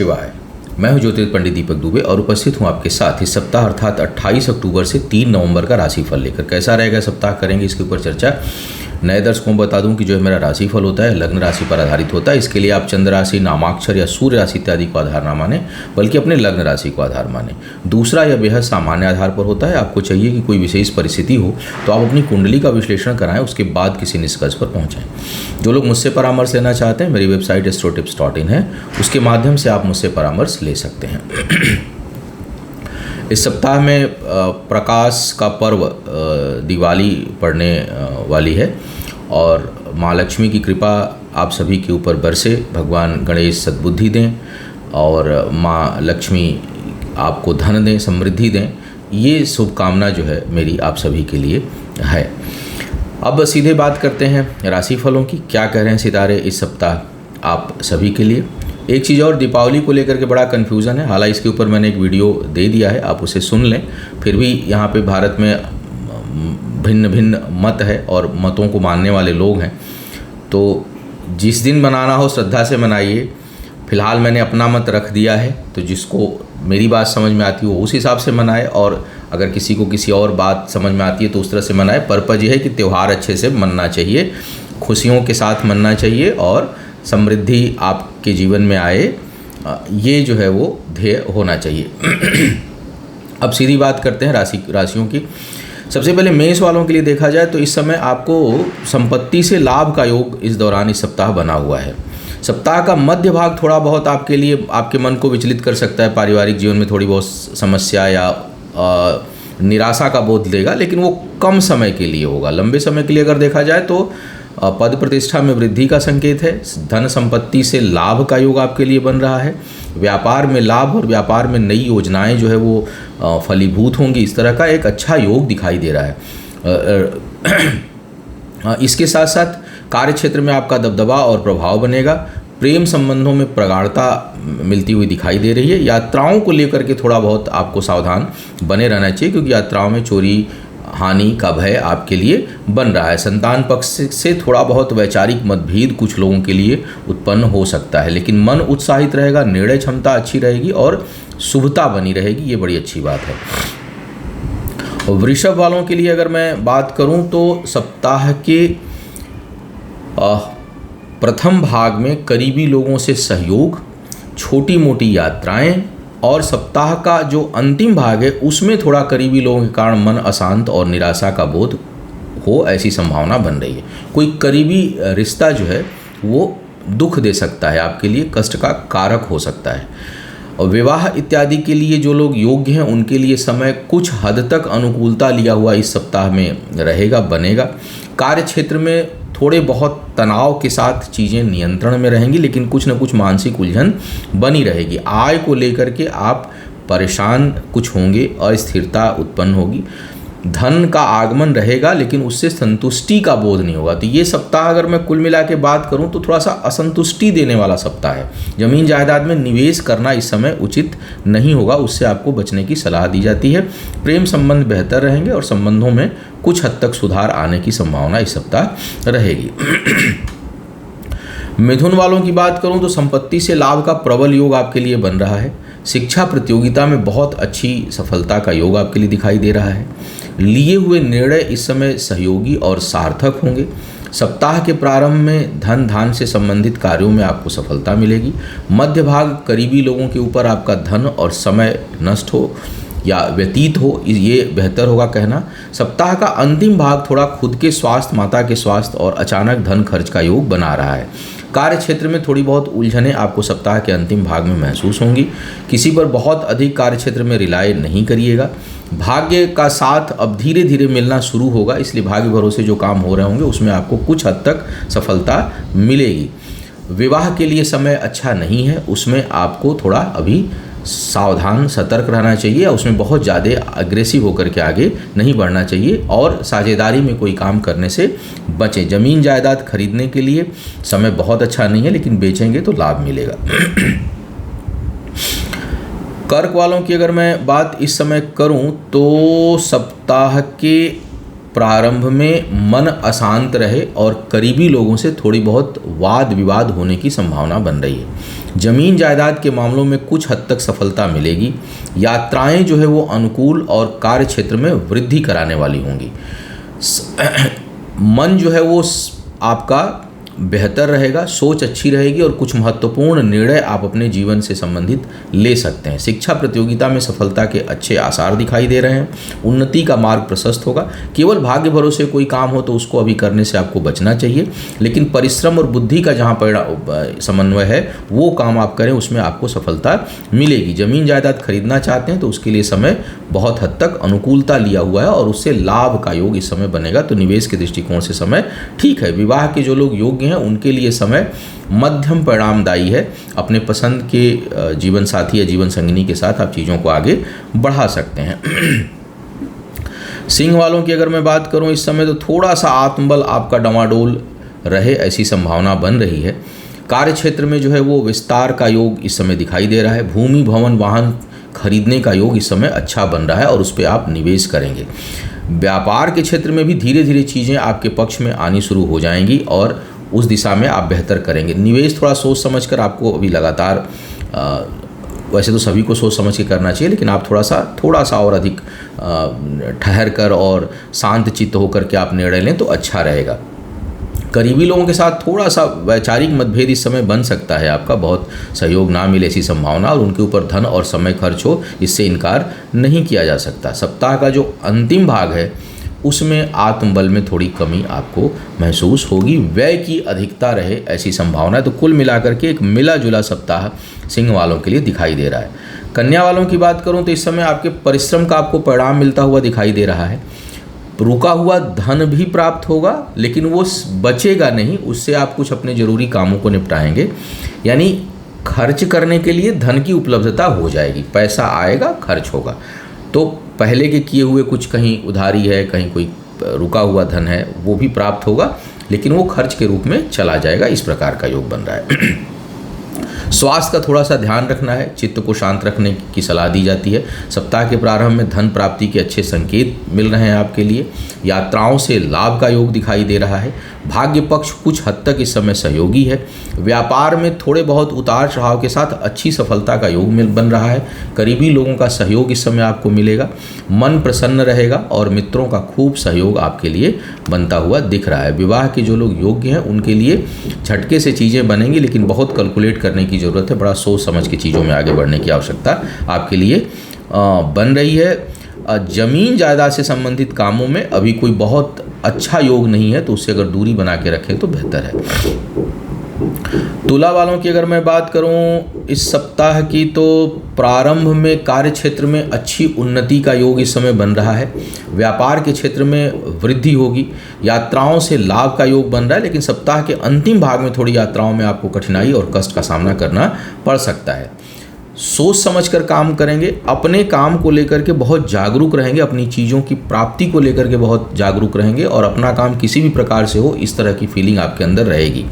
शिवाय। मैं हूं ज्योतिष पंडित दीपक दुबे और उपस्थित हूं आपके साथ इस सप्ताह अर्थात 28 अक्टूबर से 3 नवंबर का राशिफल लेकर। कैसा रहेगा सप्ताह करेंगे इसके ऊपर चर्चा। नए दर्शकों को बता दूं कि जो मेरा राशिफल होता है लग्न राशि पर आधारित होता है। इसके लिए आप चंद्र राशि, नामाक्षर या सूर्य राशि इत्यादि को आधार ना माने, बल्कि अपने लग्न राशि को आधार माने। दूसरा, यह बेहद सामान्य आधार पर होता है। आपको चाहिए कि कोई विशेष परिस्थिति हो तो आप अपनी कुंडली का विश्लेषण कराएं, उसके बाद किसी निष्कर्ष पर पहुंचें। जो लोग मुझसे परामर्श लेना चाहते हैं, मेरी वेबसाइट astrotips.in है, उसके माध्यम से आप मुझसे परामर्श ले सकते हैं। इस सप्ताह में प्रकाश का पर्व दिवाली पड़ने वाली है और माँ लक्ष्मी की कृपा आप सभी के ऊपर बरसे। भगवान गणेश सद्बुद्धि दें और माँ लक्ष्मी आपको धन दें, समृद्धि दें। ये शुभकामना जो है मेरी आप सभी के लिए है। अब सीधे बात करते हैं राशिफलों की। क्या कह रहे हैं सितारे इस सप्ताह आप सभी के लिए। एक चीज़ और, दीपावली को लेकर के बड़ा कन्फ्यूज़न है। हालांकि इसके ऊपर मैंने एक वीडियो दे दिया है, आप उसे सुन लें। फिर भी यहाँ पे भारत में भिन्न भिन्न मत है और मतों को मानने वाले लोग हैं, तो जिस दिन मनाना हो श्रद्धा से मनाइए। फ़िलहाल मैंने अपना मत रख दिया है, तो जिसको मेरी बात समझ में आती हो उस हिसाब से मनाए, और अगर किसी को किसी और बात समझ में आती है तो उस तरह से मनाए। पर्पज़ ये है कि त्यौहार अच्छे से मनना चाहिए, खुशियों के साथ मनना चाहिए और समृद्धि आपके जीवन में आए, ये जो है वो ध्येय होना चाहिए। अब सीधी बात करते हैं राशियों की। सबसे पहले मेष वालों के लिए देखा जाए तो इस समय आपको संपत्ति से लाभ का योग इस दौरान इस सप्ताह बना हुआ है। सप्ताह का मध्य भाग थोड़ा बहुत आपके लिए आपके मन को विचलित कर सकता है। पारिवारिक जीवन में थोड़ी बहुत समस्या या निराशा का बोध देगा, लेकिन वो कम समय के लिए होगा। लंबे समय के लिए अगर देखा जाए तो पद प्रतिष्ठा में वृद्धि का संकेत है। धन संपत्ति से लाभ का योग आपके लिए बन रहा है। व्यापार में लाभ और व्यापार में नई योजनाएं जो है वो फलीभूत होंगी। इस तरह का एक अच्छा योग दिखाई दे रहा है। इसके साथ साथ कार्य क्षेत्र में आपका दबदबा और प्रभाव बनेगा। प्रेम संबंधों में प्रगाढ़ता मिलती हुई दिखाई दे रही है। यात्राओं को लेकर के थोड़ा बहुत आपको सावधान बने रहना चाहिए, क्योंकि यात्राओं में चोरी हानि का भय आपके लिए बन रहा है। संतान पक्ष से थोड़ा बहुत वैचारिक मतभेद कुछ लोगों के लिए उत्पन्न हो सकता है, लेकिन मन उत्साहित रहेगा, निर्णय क्षमता अच्छी रहेगी और शुभता बनी रहेगी। ये बड़ी अच्छी बात है। वृषभ वालों के लिए अगर मैं बात करूं तो सप्ताह के प्रथम भाग में करीबी लोगों से सहयोग, छोटी मोटी यात्राएं, और सप्ताह का जो अंतिम भाग है उसमें थोड़ा करीबी लोगों के कारण मन अशांत और निराशा का बोध हो, ऐसी संभावना बन रही है। कोई करीबी रिश्ता जो है वो दुख दे सकता है, आपके लिए कष्ट का कारक हो सकता है। और विवाह इत्यादि के लिए जो लोग योग्य हैं उनके लिए समय कुछ हद तक अनुकूलता लिया हुआ इस सप्ताह में रहेगा, बनेगा। कार्य क्षेत्र में थोड़े बहुत तनाव के साथ चीज़ें नियंत्रण में रहेंगी, लेकिन कुछ न कुछ मानसिक उलझन बनी रहेगी। आय को लेकर के आप परेशान कुछ होंगे, अस्थिरता उत्पन्न होगी। धन का आगमन रहेगा, लेकिन उससे संतुष्टि का बोध नहीं होगा। तो ये सप्ताह अगर मैं कुल मिला के बात करूं तो थोड़ा सा असंतुष्टि देने वाला सप्ताह है। जमीन जायदाद में निवेश करना इस समय उचित नहीं होगा, उससे आपको बचने की सलाह दी जाती है। प्रेम संबंध बेहतर रहेंगे और संबंधों में कुछ हद तक सुधार आने की संभावना इस सप्ताह रहेगी। मिथुन वालों की बात करूं तो संपत्ति से लाभ का प्रबल योग आपके लिए बन रहा है। शिक्षा प्रतियोगिता में बहुत अच्छी सफलता का योग आपके लिए दिखाई दे रहा है। लिए हुए निर्णय इस समय सहयोगी और सार्थक होंगे। सप्ताह के प्रारंभ में धन धान से संबंधित कार्यों में आपको सफलता मिलेगी। मध्य भाग करीबी लोगों के ऊपर आपका धन और समय नष्ट हो या व्यतीत हो, ये बेहतर होगा कहना। सप्ताह का अंतिम भाग थोड़ा खुद के स्वास्थ्य, माता के स्वास्थ्य और अचानक धन खर्च का योग बना रहा है। कार्य क्षेत्र में थोड़ी बहुत उलझनें आपको सप्ताह के अंतिम भाग में महसूस होंगी। किसी पर बहुत अधिक कार्य क्षेत्र में रिलाय नहीं करिएगा। भाग्य का साथ अब धीरे धीरे मिलना शुरू होगा, इसलिए भाग्य भरोसे जो काम हो रहे होंगे उसमें आपको कुछ हद तक सफलता मिलेगी। विवाह के लिए समय अच्छा नहीं है, उसमें आपको थोड़ा अभी सावधान सतर्क रहना चाहिए, उसमें बहुत ज़्यादा अग्रेसिव होकर के आगे नहीं बढ़ना चाहिए और साझेदारी में कोई काम करने से बचें। ज़मीन जायदाद खरीदने के लिए समय बहुत अच्छा नहीं है, लेकिन बेचेंगे तो लाभ मिलेगा। कर्क वालों की अगर मैं बात इस समय करूं तो सप्ताह के प्रारंभ में मन अशांत रहे और करीबी लोगों से थोड़ी बहुत वाद विवाद होने की संभावना बन रही है। जमीन जायदाद के मामलों में कुछ हद तक सफलता मिलेगी। यात्राएं जो है वो अनुकूल और कार्य क्षेत्र में वृद्धि कराने वाली होंगी। मन जो है वो आपका बेहतर रहेगा, सोच अच्छी रहेगी और कुछ महत्वपूर्ण निर्णय आप अपने जीवन से संबंधित ले सकते हैं। शिक्षा प्रतियोगिता में सफलता के अच्छे आसार दिखाई दे रहे हैं। उन्नति का मार्ग प्रशस्त होगा। केवल भाग्य भरोसे कोई काम हो तो उसको अभी करने से आपको बचना चाहिए, लेकिन परिश्रम और बुद्धि का जहाँ समन्वय है वो काम आप करें, उसमें आपको सफलता मिलेगी। जमीन जायदाद खरीदना चाहते हैं तो उसके लिए समय बहुत हद तक अनुकूलता लिया हुआ है और उससे लाभ का योग इस समय बनेगा, तो निवेश के दृष्टिकोण से समय ठीक है। विवाह के जो लोग योग्य हैं उनके लिए समय मध्यम परिणामदायी है। अपने पसंद के जीवन साथी या जीवन संगिनी के साथ आप चीज़ों को आगे बढ़ा सकते हैं। सिंह वालों की अगर मैं बात करूं इस समय, तो थोड़ा सा आत्मबल आपका डमाडोल रहे ऐसी संभावना बन रही है। कार्य क्षेत्र में जो है वो विस्तार का योग इस समय दिखाई दे रहा है। भूमि भवन वाहन खरीदने का योग इस समय अच्छा बन रहा है और उस पर आप निवेश करेंगे। व्यापार के क्षेत्र में भी धीरे धीरे चीज़ें आपके पक्ष में आनी शुरू हो जाएंगी और उस दिशा में आप बेहतर करेंगे। निवेश थोड़ा सोच समझकर आपको अभी लगातार, वैसे तो सभी को सोच समझ के करना चाहिए, लेकिन आप थोड़ा सा और अधिक ठहर कर और शांत चित्त होकर के आप निर्णय लें तो अच्छा रहेगा। करीबी लोगों के साथ थोड़ा सा वैचारिक मतभेद इस समय बन सकता है, आपका बहुत सहयोग ना मिले ऐसी संभावना, और उनके ऊपर धन और समय खर्च हो, इससे इनकार नहीं किया जा सकता। सप्ताह का जो अंतिम भाग है उसमें आत्मबल में थोड़ी कमी आपको महसूस होगी। व्यय की अधिकता रहे ऐसी संभावना है। तो कुल मिलाकर के एक मिला जुला सप्ताह सिंह वालों के लिए दिखाई दे रहा है। कन्या वालों की बात करूं तो इस समय आपके परिश्रम का आपको परिणाम मिलता हुआ दिखाई दे रहा है। रुका हुआ धन भी प्राप्त होगा, लेकिन वो बचेगा नहीं, उससे आप कुछ अपने ज़रूरी कामों को निपटाएंगे। यानी खर्च करने के लिए धन की उपलब्धता हो जाएगी, पैसा आएगा, खर्च होगा। तो पहले के किए हुए कुछ, कहीं उधारी है, कहीं कोई रुका हुआ धन है, वो भी प्राप्त होगा, लेकिन वो खर्च के रूप में चला जाएगा। इस प्रकार का योग बन रहा है। स्वास्थ्य का थोड़ा सा ध्यान रखना है, चित्त को शांत रखने की सलाह दी जाती है। सप्ताह के प्रारंभ में धन प्राप्ति के अच्छे संकेत मिल रहे हैं आपके लिए। यात्राओं से लाभ का योग दिखाई दे रहा है। भाग्य पक्ष कुछ हद तक इस समय सहयोगी है। व्यापार में थोड़े बहुत उतार चढ़ाव के साथ अच्छी सफलता का योग बन रहा है। करीबी लोगों का सहयोग इस समय आपको मिलेगा। मन प्रसन्न रहेगा और मित्रों का खूब सहयोग आपके लिए बनता हुआ दिख रहा है। विवाह के जो लोग योग्य हैं उनके लिए झटके से चीज़ें बनेंगी, लेकिन बहुत कैलकुलेट करने की ज़रूरत है। बड़ा सोच समझ के चीज़ों में आगे बढ़ने की आवश्यकता आपके लिए बन रही है। जमीन जायदाद से संबंधित कामों में अभी कोई बहुत अच्छा योग नहीं है, तो उससे अगर दूरी बना के रखें तो बेहतर है। तुला वालों की अगर मैं बात करूं इस सप्ताह की, तो प्रारंभ में कार्य क्षेत्र में अच्छी उन्नति का योग इस समय बन रहा है। व्यापार के क्षेत्र में वृद्धि होगी। यात्राओं से लाभ का योग बन रहा है, लेकिन सप्ताह के अंतिम भाग में थोड़ी यात्राओं में आपको कठिनाई और कष्ट का सामना करना पड़ सकता है। सोच समझकर काम करेंगे। अपने काम को लेकर के बहुत जागरूक रहेंगे, अपनी चीज़ों की प्राप्ति को लेकर के बहुत जागरूक रहेंगे, और अपना काम किसी भी प्रकार से हो इस तरह की फीलिंग आपके अंदर रहेगी।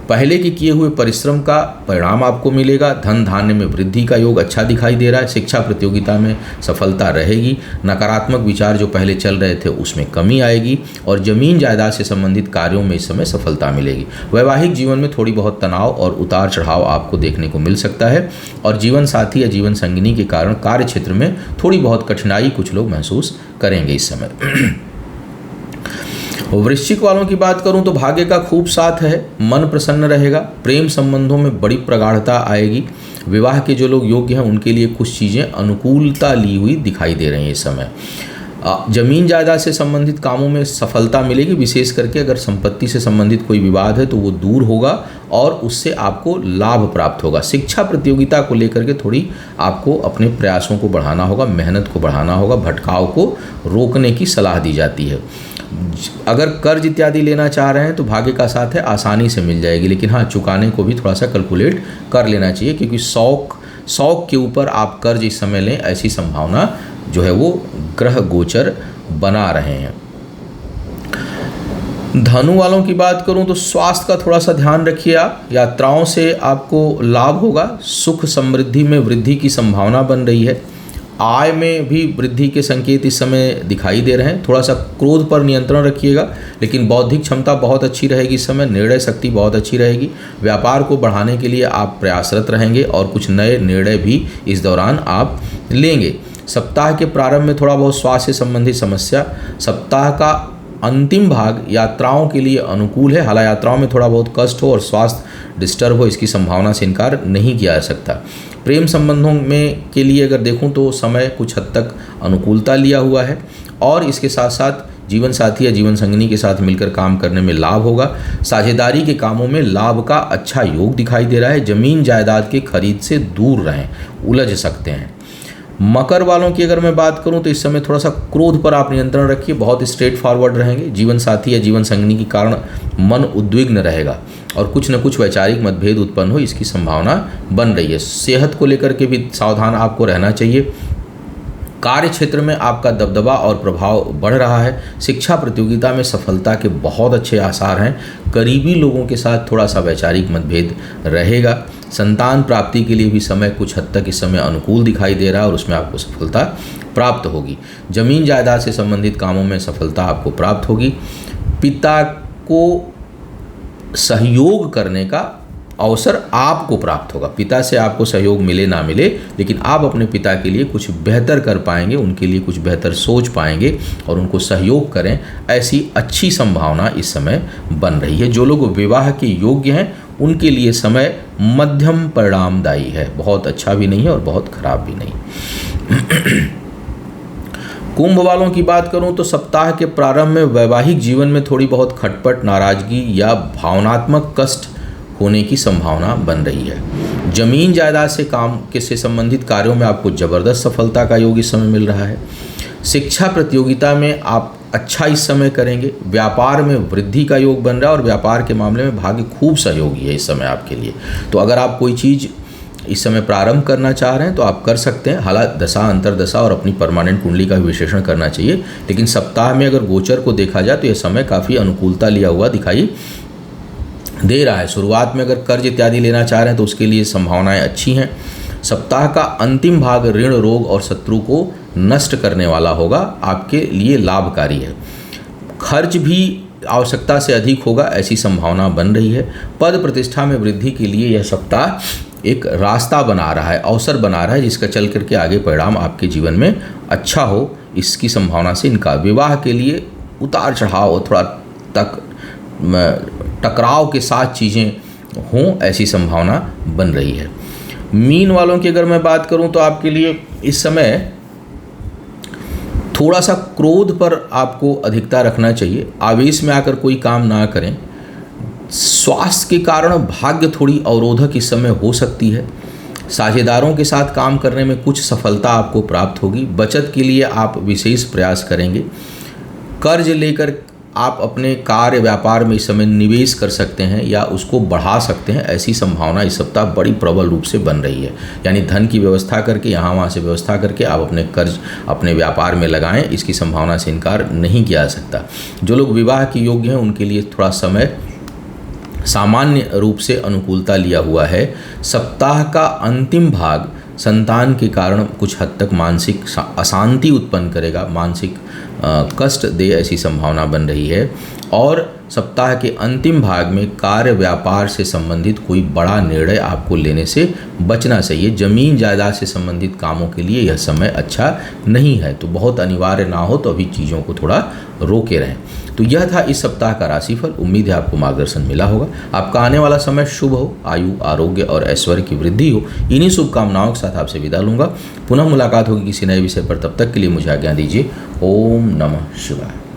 पहले के किए हुए परिश्रम का परिणाम आपको मिलेगा। धन धान्य में वृद्धि का योग अच्छा दिखाई दे रहा है। शिक्षा प्रतियोगिता में सफलता रहेगी। नकारात्मक विचार जो पहले चल रहे थे उसमें कमी आएगी, और जमीन जायदाद से संबंधित कार्यों में इस समय सफलता मिलेगी। वैवाहिक जीवन में थोड़ी बहुत तनाव और उतार चढ़ाव आपको देखने को मिल सकता है, और जीवन साथी या जीवन संगिनी के कारण कार्य क्षेत्र में थोड़ी बहुत कठिनाई कुछ लोग महसूस करेंगे इस समय। वृश्चिक वालों की बात करूं तो भाग्य का खूब साथ है। मन प्रसन्न रहेगा। प्रेम संबंधों में बड़ी प्रगाढ़ता आएगी। विवाह के जो लोग योग्य हैं उनके लिए कुछ चीज़ें अनुकूलता ली हुई दिखाई दे रही हैं इस समय। जमीन जायदाद से संबंधित कामों में सफलता मिलेगी। विशेष करके अगर संपत्ति से संबंधित कोई विवाद है तो वो दूर होगा और उससे आपको लाभ प्राप्त होगा। शिक्षा प्रतियोगिता को लेकर के थोड़ी आपको अपने प्रयासों को बढ़ाना होगा, मेहनत को बढ़ाना होगा। भटकाव को रोकने की सलाह दी जाती है। अगर कर्ज इत्यादि लेना चाह रहे हैं तो भाग्य का साथ है, आसानी से मिल जाएगी, लेकिन हाँ, चुकाने को भी थोड़ा सा कैलकुलेट कर लेना चाहिए, क्योंकि शौक के ऊपर आप कर्ज इस समय लें ऐसी संभावना जो है वो ग्रह गोचर बना रहे हैं। धनु वालों की बात करूं तो स्वास्थ्य का थोड़ा सा ध्यान रखिए आप। यात्राओं से आपको लाभ होगा। सुख समृद्धि में वृद्धि की संभावना बन रही है। आय में भी वृद्धि के संकेत इस समय दिखाई दे रहे हैं। थोड़ा सा क्रोध पर नियंत्रण रखिएगा, लेकिन बौद्धिक क्षमता बहुत अच्छी रहेगी इस समय, निर्णय शक्ति बहुत अच्छी रहेगी। व्यापार को बढ़ाने के लिए आप प्रयासरत रहेंगे और कुछ नए निर्णय भी इस दौरान आप लेंगे। सप्ताह के प्रारंभ में थोड़ा बहुत स्वास्थ्य संबंधी समस्या। सप्ताह का अंतिम भाग यात्राओं के लिए अनुकूल है। हालांकि यात्राओं में थोड़ा बहुत कष्ट हो और स्वास्थ्य डिस्टर्ब हो, इसकी संभावना से इनकार नहीं किया जा सकता। प्रेम संबंधों में के लिए अगर देखूं तो समय कुछ हद तक अनुकूलता लिया हुआ है और इसके साथ साथ जीवन साथी या जीवन संगिनी के साथ मिलकर काम करने में लाभ होगा। साझेदारी के कामों में लाभ का अच्छा योग दिखाई दे रहा है। जमीन जायदाद के खरीद से दूर रहें, उलझ सकते हैं। मकर वालों की अगर मैं बात करूं तो इस समय थोड़ा सा क्रोध पर आप नियंत्रण रखिए, बहुत स्ट्रेट फॉरवर्ड रहेंगे। जीवन साथी या जीवन संगिनी के कारण मन उद्विग्न रहेगा और कुछ न कुछ वैचारिक मतभेद उत्पन्न हो, इसकी संभावना बन रही है। सेहत को लेकर के भी सावधान आपको रहना चाहिए। कार्य क्षेत्र में आपका दबदबा और प्रभाव बढ़ रहा है। शिक्षा प्रतियोगिता में सफलता के बहुत अच्छे आसार हैं। करीबी लोगों के साथ थोड़ा सा वैचारिक मतभेद रहेगा। संतान प्राप्ति के लिए भी समय कुछ हद तक इस समय अनुकूल दिखाई दे रहा है और उसमें आपको सफलता प्राप्त होगी। जमीन जायदाद से संबंधित कामों में सफलता आपको प्राप्त होगी। पिता को सहयोग करने का अवसर आपको प्राप्त होगा। पिता से आपको सहयोग मिले ना मिले, लेकिन आप अपने पिता के लिए कुछ बेहतर कर पाएंगे, उनके लिए कुछ बेहतर सोच पाएंगे और उनको सहयोग करें, ऐसी अच्छी संभावना इस समय बन रही है। जो लोग विवाह के योग्य हैं उनके लिए समय मध्यम परिणामदायी है, बहुत अच्छा भी नहीं है और बहुत खराब भी नहीं। कुंभ वालों की बात करूं तो सप्ताह के प्रारंभ में वैवाहिक जीवन में थोड़ी बहुत खटपट, नाराजगी या भावनात्मक कष्ट होने की संभावना बन रही है। जमीन जायदाद से काम के से संबंधित कार्यों में आपको जबरदस्त सफलता का योग इस समय मिल रहा है। शिक्षा प्रतियोगिता में आप अच्छा इस समय करेंगे। व्यापार में वृद्धि का योग बन रहा है और व्यापार के मामले में भाग्य खूब सहयोगी है इस समय आपके लिए। तो अगर आप कोई चीज़ इस समय प्रारंभ करना चाह रहे हैं तो आप कर सकते हैं। हालांकि दशा अंतरदशा और अपनी परमानेंट कुंडली का भी विश्लेषण करना चाहिए, लेकिन सप्ताह में अगर गोचर को देखा जाए तो यह समय काफ़ी अनुकूलता लिया हुआ दिखाई दे रहा है। शुरुआत में अगर कर्ज इत्यादि लेना चाह रहे हैं तो उसके लिए संभावनाएं अच्छी हैं। सप्ताह का अंतिम भाग ऋण, रोग और शत्रु को नष्ट करने वाला होगा, आपके लिए लाभकारी है। खर्च भी आवश्यकता से अधिक होगा, ऐसी संभावना बन रही है। पद प्रतिष्ठा में वृद्धि के लिए यह सप्ताह एक रास्ता बना रहा है, अवसर बना रहा है, जिसका चल करके आगे परिणाम आपके जीवन में अच्छा हो, इसकी संभावना से इनका। विवाह के लिए उतार चढ़ाव, थोड़ा टकराव के साथ चीज़ें हों, ऐसी संभावना बन रही है। मीन वालों की अगर मैं बात करूं तो आपके लिए इस समय थोड़ा सा क्रोध पर आपको अधिकता रखना चाहिए। आवेश में आकर कोई काम ना करें। स्वास्थ्य के कारण भाग्य थोड़ी अवरोधक इस समय हो सकती है। साझेदारों के साथ काम करने में कुछ सफलता आपको प्राप्त होगी। बचत के लिए आप विशेष प्रयास करेंगे। कर्ज लेकर आप अपने कार्य व्यापार में इस समय निवेश कर सकते हैं या उसको बढ़ा सकते हैं, ऐसी संभावना इस सप्ताह बड़ी प्रबल रूप से बन रही है। यानी धन की व्यवस्था करके, यहाँ वहाँ से व्यवस्था करके आप अपने कर्ज अपने व्यापार में लगाएं, इसकी संभावना से इनकार नहीं किया जा सकता। जो लोग विवाह के योग्य हैं उनके लिए थोड़ा समय सामान्य रूप से अनुकूलता लिया हुआ है। सप्ताह का अंतिम भाग संतान के कारण कुछ हद तक मानसिक अशांति उत्पन्न करेगा, मानसिक कष्ट दे, ऐसी संभावना बन रही है। और सप्ताह के अंतिम भाग में कार्य व्यापार से संबंधित कोई बड़ा निर्णय आपको लेने से बचना चाहिए। जमीन जायदाद से संबंधित कामों के लिए यह समय अच्छा नहीं है, तो बहुत अनिवार्य ना हो तो अभी चीज़ों को थोड़ा रोके रहें। तो यह था इस सप्ताह का राशिफल। उम्मीद है आपको मार्गदर्शन मिला होगा। आपका आने वाला समय शुभ हो, आयु, आरोग्य और ऐश्वर्य की वृद्धि हो, इन्हीं शुभकामनाओं के साथ आपसे विदा लूँगा। पुनः मुलाकात होगी किसी नए विषय पर, तब तक के लिए मुझे आज्ञा दीजिए। ओम नमः शिवाय।